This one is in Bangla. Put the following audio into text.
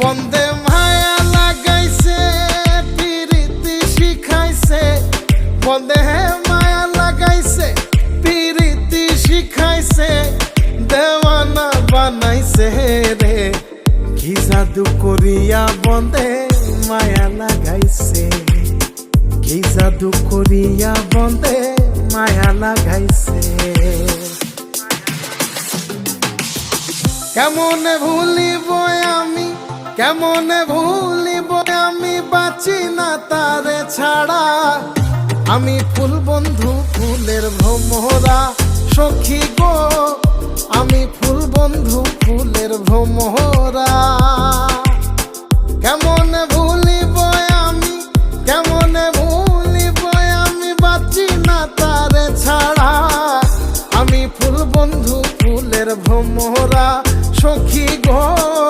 বন্দে মায়া লাগাইছে পিরিতি শিখাইছে, বন্দে মায়া লাগাইছে পিরিতি শিখাইছে, দেওয়ানা বানাইছে রে। কি জাদু করিয়া বন্দে মায়া লাগাইছে, কি জাদু করিয়া বন্দে মায়া লাগাইছে। কেমনে ভুলিব আমি, কেমনে ভুলিব আমি, বাঁচি না তারে ছাড়া। আমি ফুল বন্ধু ফুলের ভ্রমরা সখী গো, আমি ফুল বন্ধু ফুলের ভ্রমরা। কেমনে ভুলিব আমি, কেমনে ভুলিব আমি, বাঁচি না তারে ছাড়া। আমি ফুল বন্ধু ফুলের ভ্রমরা সখী গো।